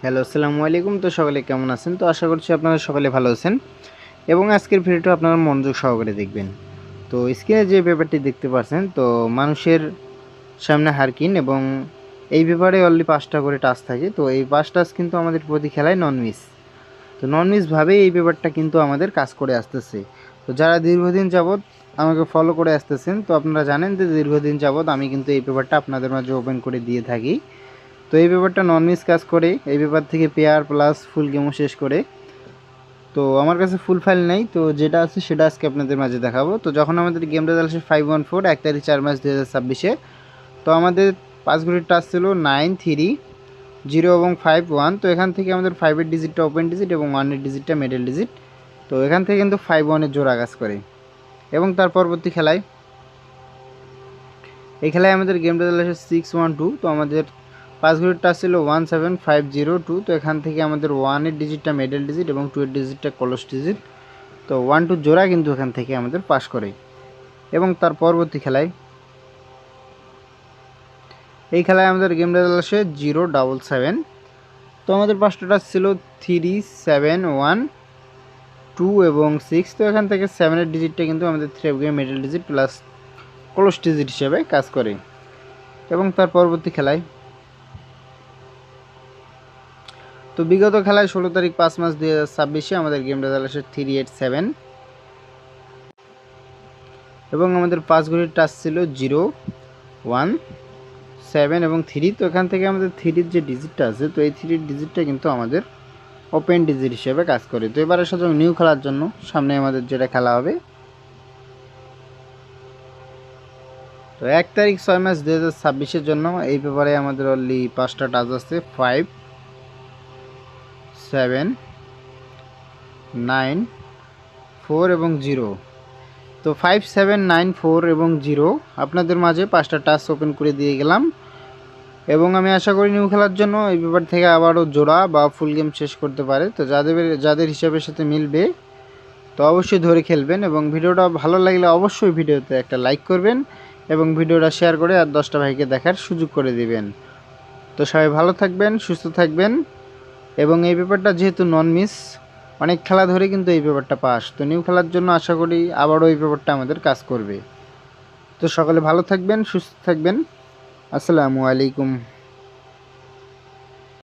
Hello, আসসালামু আলাইকুম। তো সকলে কেমন আছেন? তো আশা করছি আপনারা সকলে ভালো আছেন এবং আজকের ভিডিওটা আপনারা মনোযোগ সহকারে দেখবেন। তো স্ক্রিনে যে পেপারটি দেখতে পাচ্ছেন, তো মানুষের সামনে হারকিন এবং এই পেপারে অনলি 5টা করে টাস্ক থাকে। তো এই 5 টাস্ক কিন্তু আমাদের প্রতি খেলায় নন মিস। তো নন মিসভাবেই এই পেপারটা কিন্তু আমাদের কাজ করে আসতেছে। তো যারা দীর্ঘদিন যাবৎ আমাকে ফলো করে আসতেছেন, তো আপনারা জানেন যে দীর্ঘদিন যাবৎ আমি কিন্তু এই পেপারটা আপনাদের মাঝে ওপেন করে দিয়ে থাকি। তো এই পেপারটা নন মিস কাজ করে, এই পেপার থেকে পেয়ার প্লাস ফুল গেমও শেষ করে। তো আমার কাছে ফুল ফাইল নেই, তো যেটা আছে সেটা আজকে আপনাদের মাঝে দেখাবো। তো যখন আমাদের গেম রেজাল্ট আসে 514 1 তারিখ 4 মার্চ 2026, তো আমাদের 5 ঘড়ির টাচ ছিল 9 3 0 এবং 5 1। তো এখান থেকে আমাদের 5-এর ডিজিটটা ওপেন ডিজিট এবং 1-এর ডিজিটটা মিডল ডিজিট। তো এখান থেকে কিন্তু 5-1-এর জোড়া কাজ করে। এবং তার পরবর্তী খেলায় এই খেলায় আমাদের গেম রেজাল্ট আসে 6-1-2। তো আমাদের 5 ঘড়ির টাচ ছিল 17502। তো এখান থেকে আমাদের 1-এর ডিজিটটা মিডল ডিজিট এবং 2-এর ডিজিটটা ক্লোজ ডিজিট। তো 1-2 জোড়া কিন্তু এখান থেকে আমাদের পাস করে। এবং তার পরবর্তী খেলায় এই খেলায় আমাদের গেম রেজাল্ট আসে 077। তো আমাদের 5টা টাচ ছিল 3 7 1 2 এবং 6। তো এখান থেকে 7-এর ডিজিটটা কিন্তু আমাদের 3 middle digit plus close digit হিসেবে কাজ করে। এবং তার পরবর্তী খেলায় তো বিগত খেলায় 16 তারিখ 5 মার্চ 2026 আমাদের গেম রেজাল্ট আসে 387। এবং আমাদের 5 ঘড়ির টাচ ছিল 0 1 7 এবং 3। তো এখান থেকে আমাদের 3-এর যে ডিজিটটা আছে, তো এই 3-এর ডিজিটটা কিন্তু আমাদের ওপেন ডিজিট হিসেবে কাজ করে। তো এবারে সাথে নিউ খেলার জন্য সামনে আমাদের যেটা খেলা হবে, তো 1 তারিখ 6 মার্চ 2026 জন্য এই পেপারে আমাদের অনলি 5টা টাচ আছে 5 7 9 4 এবং 0। তো 5 7 9 4 এবং 0 আপনাদের মাঝে 5টা টাচ ওপেন করে দিয়ে গেলাম। এবং আমি আশা করি নিউ খেলার জন্য এই পেপার থেকে আবারও জোড়া বা ফুল গেম শেষ করতে পারে। তো যাদের যাদের হিসাবের সাথে মিলবে তো অবশ্যই ধরে খেলবেন। এবং ভিডিওটা ভালো লাগলে অবশ্যই ভিডিওতে একটা লাইক করবেন এবং ভিডিওটা শেয়ার করে আর 10টা ভাইকে দেখার সুযোগ করে দিবেন। তো সবাই ভালো থাকবেন, সুস্থ থাকবেন। এবং এই পেপারটা যেহেতু নন মিস, অনেক খেলা ধরে কিন্তু এই পেপারটা পাস। তো নিউ খেলার জন্য আশা করি আবারও এই পেপারটা আমাদের কাজ করবে। তো সকলে ভালো থাকবেন, সুস্থ থাকবেন। আসসালামু আলাইকুম।